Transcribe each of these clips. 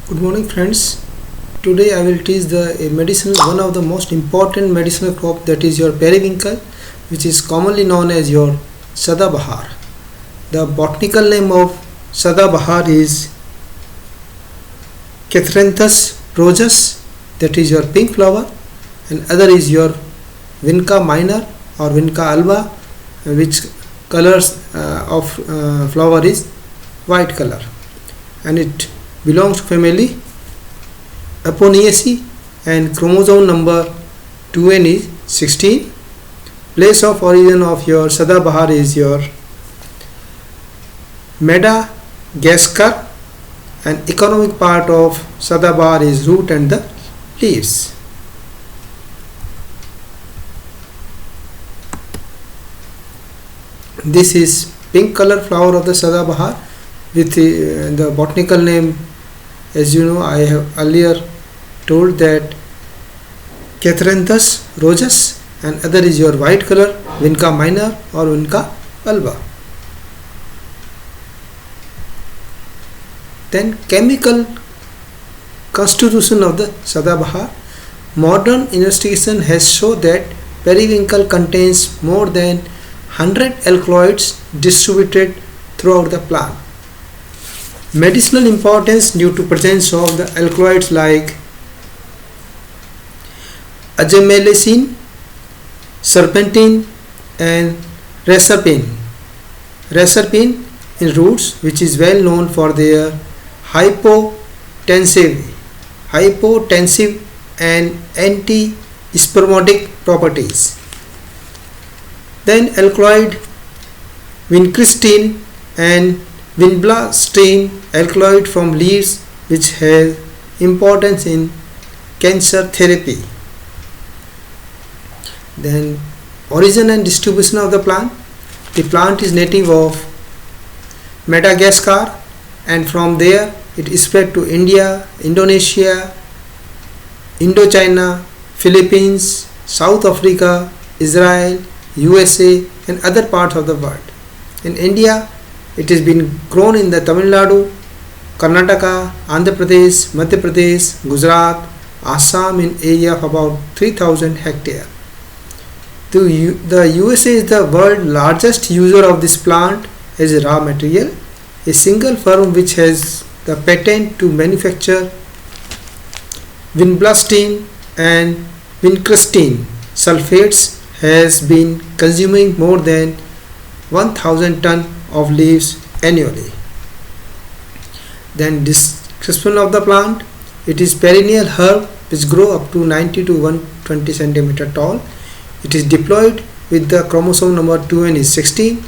Good morning, friends. Today I will teach one of the most important medicinal crop, that is your periwinkle, which is commonly known as your Sadabahar. The botanical name of Sadabahar is Catranthus rosas, that is your pink flower, and other is your Vinca minor or Vinca alba, which colors of flower is white color, and it belongs to family Aponaceae, and chromosome number 2n is 16. Place of origin of your Sadabahar is your Madagascar, and economic part of Sadabahar is root and the leaves. This is pink color flower of the Sadabahar with the botanical name. As you know, I have earlier told that Catranthus rosas, and other is your white color Vinca minor or Vinca alba. Then chemical constitution of the Sadabahar. Modern investigation has shown that periwinkle contains more than 100 alkaloids distributed throughout the plant. Medicinal importance due to presence of the alkaloids like azamelacin, serpentine, and reserpine. Reserpine in roots, which is well known for their hypotensive and anti-spasmodic properties. Then alkaloid vincristine and vinblastine, alkaloid from leaves, which has importance in cancer therapy. Then origin and distribution of the plant. The plant is native of Madagascar, and from there it spread to India, Indonesia, Indochina, Philippines, South Africa, Israel, USA, and other parts of the world. In India, it has been grown in the Tamil Nadu, Karnataka, Andhra Pradesh, Madhya Pradesh, Gujarat, Assam in area of about 3000 hectares. The USA is the world's largest user of this plant as a raw material. A single firm which has the patent to manufacture vinblastine and vincristine sulfates has been consuming more than 1000 tons of leaves annually. Then description of the plant. It is perennial herb which grow up to 90 to 120 cm tall. It is diploid with the chromosome number 2n is 16.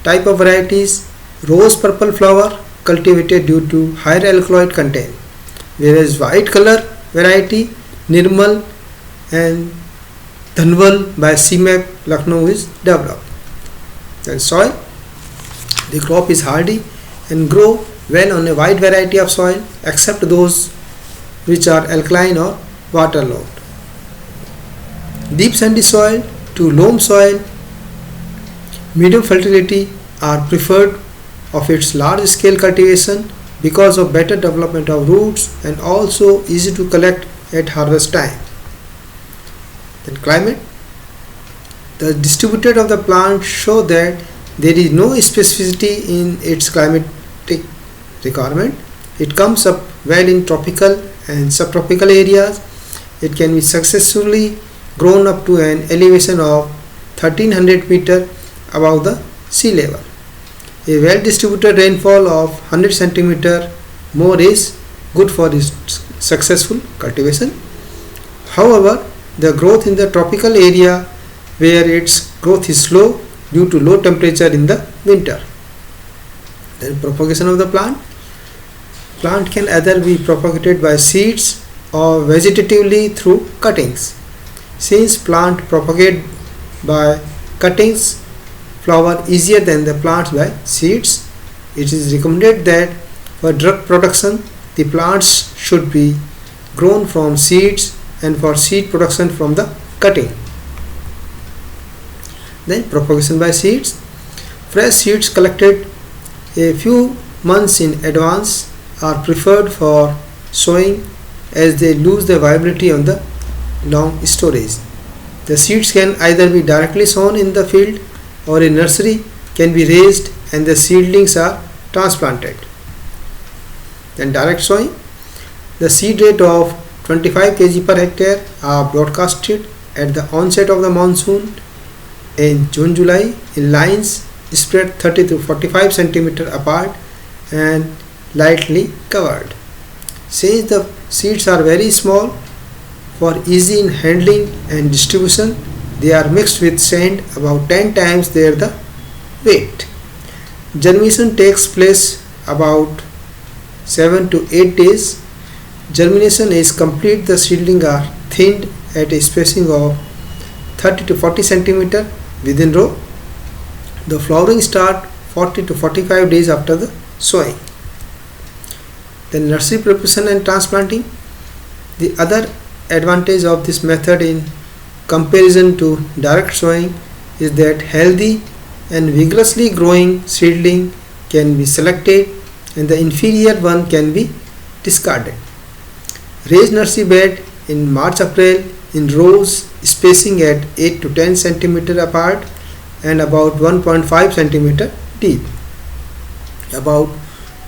Type of varieties: rose purple flower, cultivated due to higher alkaloid content, whereas white color variety Nirmal and Dhanwal by CMAP Lucknow is developed. Then soil. The crop is hardy and grow well on a wide variety of soil except those which are alkaline or waterlogged. Deep sandy soil to loam soil, medium fertility are preferred of its large scale cultivation because of better development of roots and also easy to collect at harvest time. Then climate. The distributed of the plant show that there is no specificity in its climatic requirement. It comes up well in tropical and subtropical areas. It can be successfully grown up to an elevation of 1300 meter above the sea level. A well distributed rainfall of 100 centimeter more is good for its successful cultivation. However, the growth in the tropical area where its growth is slow due to low temperature in the winter. Then propagation of the plant. Plant can either be propagated by seeds or vegetatively through cuttings. Since plant propagate by cuttings flower easier than the plants by seeds, it is recommended that for drug production the plants should be grown from seeds, and for seed production from the cutting. Then propagation by seeds. Fresh seeds collected a few months in advance are preferred for sowing as they lose the viability on the long storage. The seeds can either be directly sown in the field or a nursery can be raised and the seedlings are transplanted. Then direct sowing. The seed rate of 25 kg per hectare are broadcasted at the onset of the monsoon in June-July in lines spread 30 to 45 cm apart and lightly covered. Since the seeds are very small, for easy in handling and distribution, they are mixed with sand about 10 times their the weight. Germination takes place about 7 to 8 days. Germination is complete. The seedlings are thinned at a spacing of 30 to 40 cm within row. The flowering start 40 to 45 days after the sowing. Then nursery preparation and transplanting. The other advantage of this method in comparison to direct sowing is that healthy and vigorously growing seedling can be selected and the inferior one can be discarded. Raise nursery bed in March-April in rows spacing at 8 to 10 cm apart and about 1.5 cm deep. About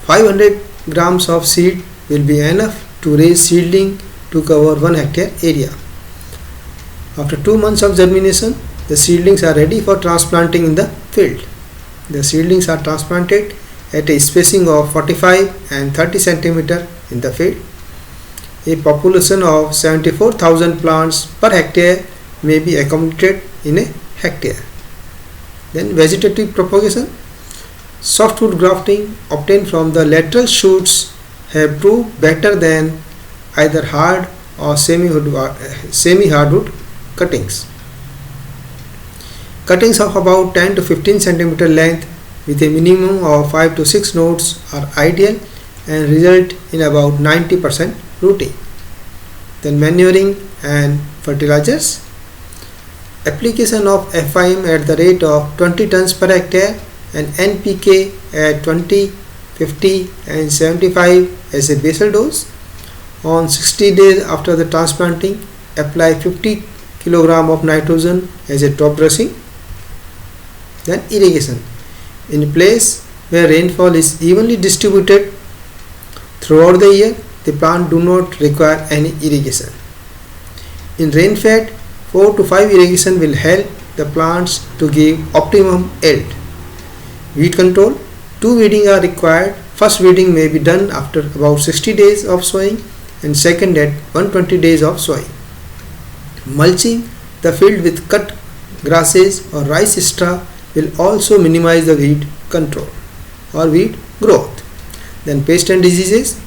500 grams of seed will be enough to raise seedling to cover 1 hectare area. After 2 months of germination, the seedlings are ready for transplanting in the field. The seedlings are transplanted at a spacing of 45 and 30 cm in the field. A population of 74,000 plants per hectare may be accommodated in a hectare. Then vegetative propagation. Softwood grafting obtained from the lateral shoots have proved better than either hard or semi-hardwood cuttings. Cuttings of about 10 to 15 cm length with a minimum of 5 to 6 nodes are ideal and result in about 90% rooting. Then manuring and fertilizers. Application of FIM at the rate of 20 tons per hectare and NPK at 20, 50 and 75 as a basal dose. On 60 days after the transplanting, apply 50 kg of nitrogen as a top dressing. Then irrigation. In a place where rainfall is evenly distributed throughout the year, the plant do not require any irrigation. In rain-fed, 4 to 5 irrigation will help the plants to give optimum yield. Weed control. 2 weeding are required. First weeding may be done after about 60 days of sowing and second at 120 days of sowing. Mulching the field with cut grasses or rice straw will also minimize the weed control or weed growth. Then pest and diseases.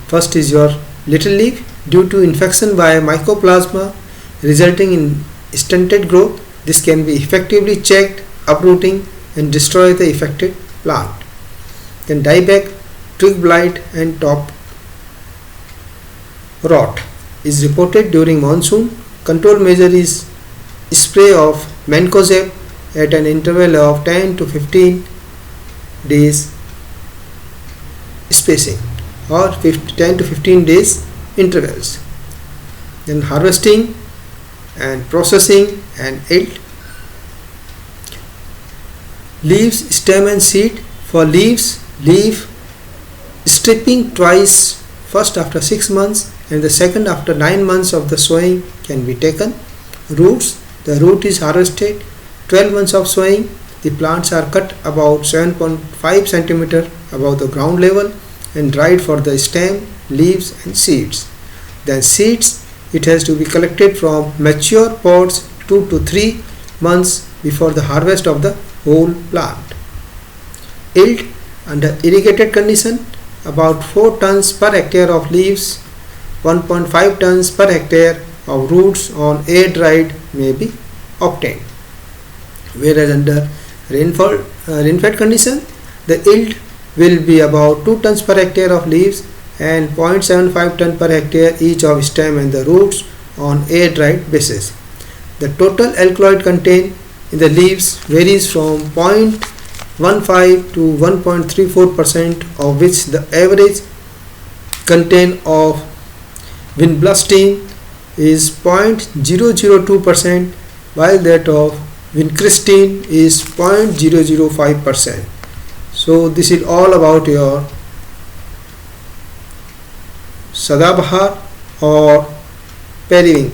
First is your little leaf. Due to infection by mycoplasma resulting in stunted growth, this can be effectively checked, uprooting and destroy the affected plant. Then dieback, twig blight and top rot is reported during monsoon. Control measure is spray of mancozeb at an interval of 10 to 15 days spacing or 10 to 15 days intervals. Then harvesting and processing and yield. Leaves, stem and seed. For leaves, leaf stripping twice, first after 6 months and the second after 9 months of the sowing can be taken. Roots, the root is harvested 12 months of sowing. The plants are cut about 7.5 cm above the ground level and dried for the stem, leaves and seeds. Then seeds, it has to be collected from mature pods 2 to 3 months before the harvest of the whole plant. Yield under irrigated condition, about 4 tons per hectare of leaves, 1.5 tons per hectare of roots on air dried may be obtained. Whereas under rain-fed condition, the yield will be about 2 tons per hectare of leaves and 0.75 ton per hectare each of stem and the roots on air dried basis. The total alkaloid contained in the leaves varies from 0.15 to 1.34%, of which the average content of vinblastine is 0.002%, while that of vincristine is 0.005%. So this is all about your Sadabahar or periwinkle.